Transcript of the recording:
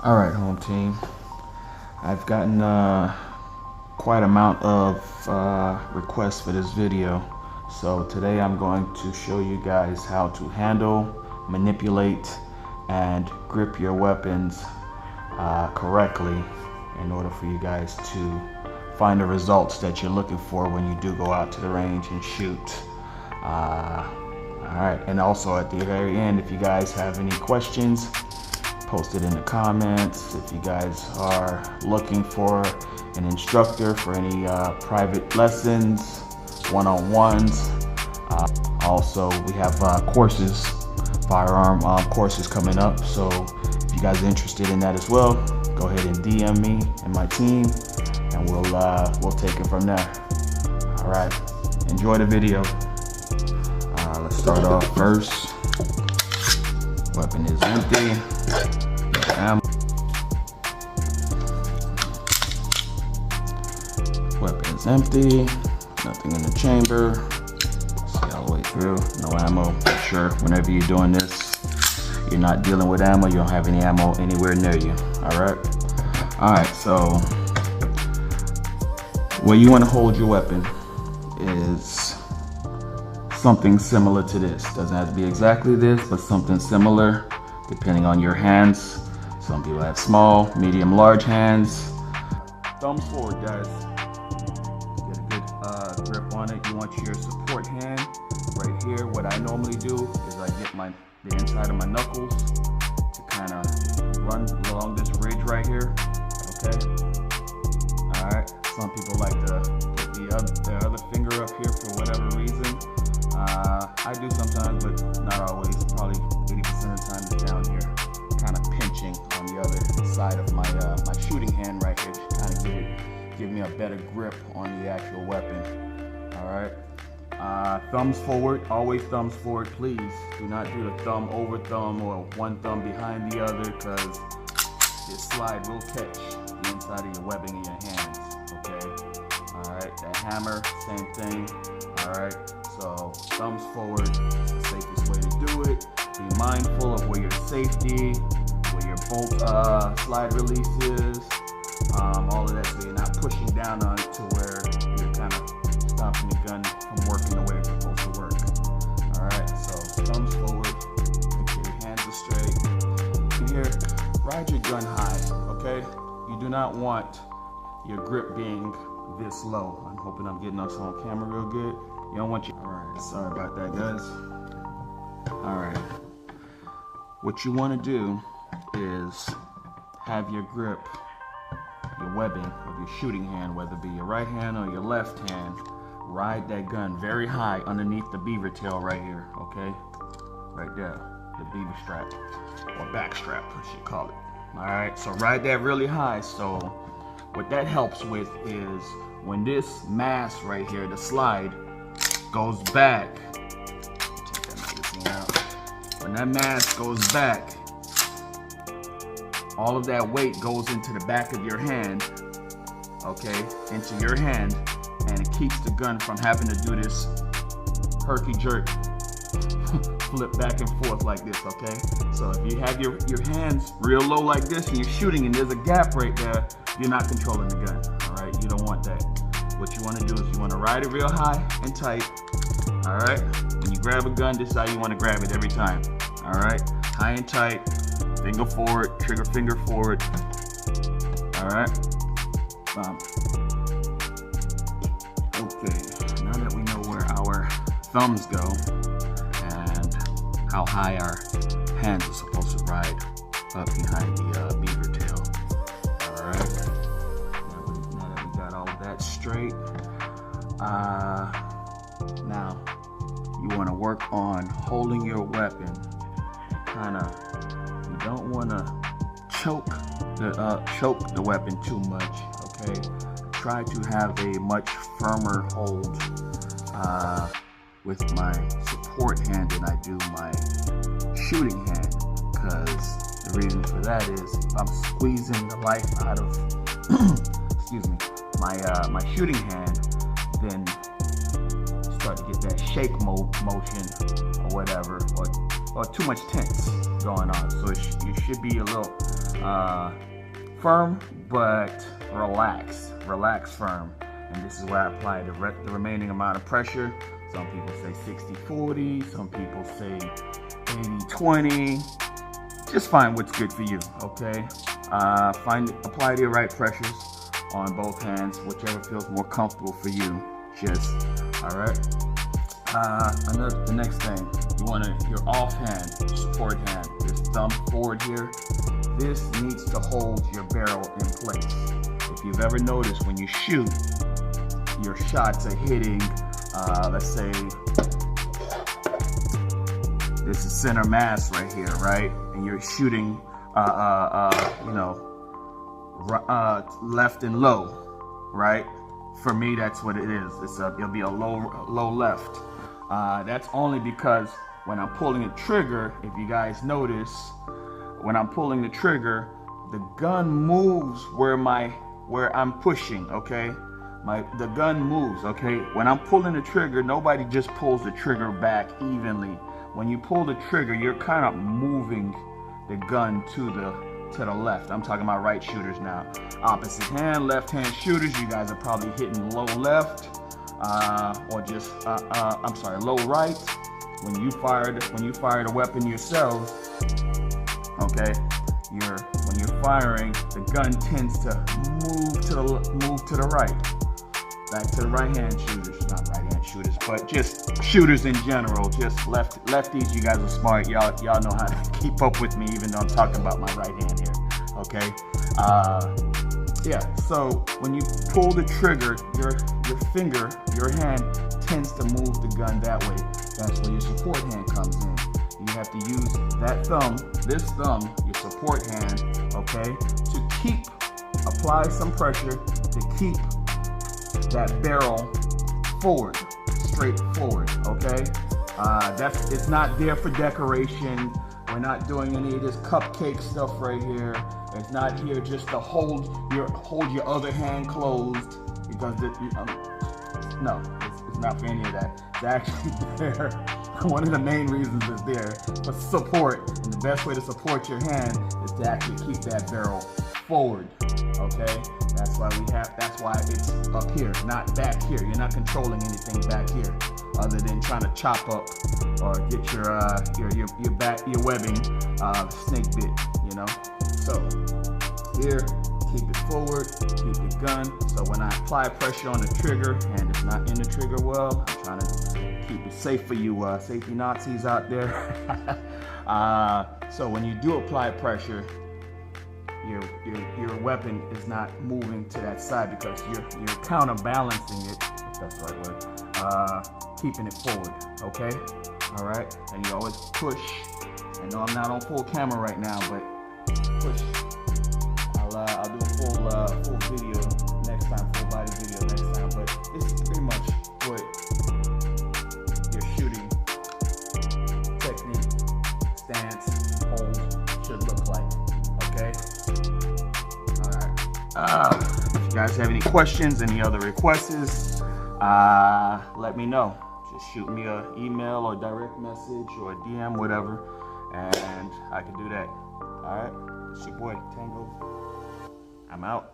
All right, home team. I've gotten quite amount of requests for this video. So today I'm going to show you guys how to handle, manipulate, and grip your weapons correctly in order for you guys to find the results that you're looking for when you do go out to the range and shoot. All right, and also at the very end, if you guys have any questions, post it in the comments. If you guys are looking for an instructor for any private lessons, one-on-ones, also we have courses, firearm courses coming up. So if you guys are interested in that as well, go ahead and DM me and my team, and we'll take it from there. All right, enjoy the video. Let's start off first. Weapon is empty. Ammo. Weapon is empty. Nothing in the chamber. See all the way through. No ammo. Make sure whenever you're doing this, you're not dealing with ammo. You don't have any ammo anywhere near you. All right. So where you want to hold your weapon is something similar to this. Doesn't have to be exactly this, but something similar depending on your hands. Some people have small, medium, large hands. Thumbs forward, guys. Get a good grip on it. You want your support hand right here. What I normally do is I get the inside of my knuckles to kind of run along this ridge right here. Okay. All right. Some people like to put the other finger up here for whatever reason. I do sometimes, but not always. Probably 80% of the time it's down here, kind of pinching on the other side of my shooting hand right here, to kind of give me a better grip on the actual weapon. All right. Thumbs forward. Always thumbs forward, please. Do not do the thumb over thumb or one thumb behind the other, because this slide will catch the inside of your webbing in your hands. Okay. All right. That hammer, same thing. All right. So thumbs forward is the safest way to do it. Be mindful of where your safety, where your bolt slide release is, all of that, so you're not pushing down on it to where you're kind of stopping the gun from working the way it's supposed to work. All right, so thumbs forward, make sure your hands are straight. And here, ride your gun high, okay? You do not want your grip being this low. I'm hoping I'm getting us on camera real good. You don't want you. All right, sorry about that, guys. All right, what you want to do is have your grip, your webbing of your shooting hand, whether it be your right hand or your left hand, ride that gun very high underneath the beaver tail right here, okay? Right there, the beaver strap, or back strap, I should call it. All right, so ride that really high. So what that helps with is when this mass right here, the slide, goes back, take that magazine out. When that mass goes back, all of that weight goes into the back of your hand, okay, into your hand, and it keeps the gun from having to do this herky jerk, flip back and forth like this, okay? So if you have your hands real low like this and you're shooting and there's a gap right there, you're not controlling the gun, all right? You don't want that. What you want to do is you want to ride it real high and tight. All right. When you grab a gun, this is how you want to grab it every time. All right. High and tight. Finger forward. Trigger finger forward. All right. Okay. Now that we know where our thumbs go and how high our hands are supposed to ride up behind the beaver tail. All right. Now that we got all that straight, now you want to work on holding your weapon. You don't want to choke the weapon too much. Okay, try to have a much firmer hold with my support hand than I do my shooting hand, because the reason for that is if I'm squeezing the life out of excuse me, my shooting hand, then start to get that shake motion or whatever, or too much tense going on. So you should be a little firm, but relaxed firm. And this is where I apply the remaining amount of pressure. Some people say 60-40, some people say 80-20. Just find what's good for you, okay? Apply the right pressures on both hands, whichever feels more comfortable for you. All right? The next thing, you want your off hand, support hand, this thumb forward here. This needs to hold your barrel in place. If you've ever noticed when you shoot, your shots are hitting, let's say, this is center mass right here, right? And you're shooting, left and low, right? For me, that's what it is. It'll be a low left. That's only because when I'm pulling a trigger, if you guys notice, when I'm pulling the trigger, the gun moves where I'm pushing, okay? The gun moves, okay? When I'm pulling the trigger, nobody just pulls the trigger back evenly. When you pull the trigger, you're kind of moving the gun to the left. I'm talking about right shooters now. Opposite hand, left hand shooters, you guys are probably hitting low left, or just low right. When you fire the weapon yourself, okay, when you're firing, the gun tends to move to the right. Back to the right-hand shooters, not right-hand shooters, but just shooters in general, just lefties. You guys are smart. Y'all know how to keep up with me, even though I'm talking about my right hand here. Okay. So when you pull the trigger, your hand tends to move the gun that way. That's where your support hand comes in. You have to use this thumb, your support hand, okay, to apply some pressure to keep that barrel straight forward, okay? It's not there for decoration. We're not doing any of this cupcake stuff right here. It's not here just to hold your other hand closed, because no, it's not for any of that. It's actually there. One of the main reasons it's there for support, and the best way to support your hand is to actually keep that barrel forward, okay? That's why it's up here, not back here. You're not controlling anything back here, other than trying to chop up or get your webbing snake bit, you know. So here, keep it forward, keep the gun. So when I apply pressure on the trigger and it's not in the trigger well, I'm trying to keep it safe for you safety Nazis out there. So when you do apply pressure, your weapon is not moving to that side, because you're counterbalancing it, if that's the right word, keeping it forward, okay? All right, and you always push. I know I'm not on full camera right now, but push. I'll do a full video next time, full body video next time, but it's pretty much what your shooting technique, stance, hold should look like, okay? If you guys have any questions, any other requests, let me know. Just shoot me an email or direct message or a DM, whatever, and I can do that. All right, it's your boy Tango. I'm out.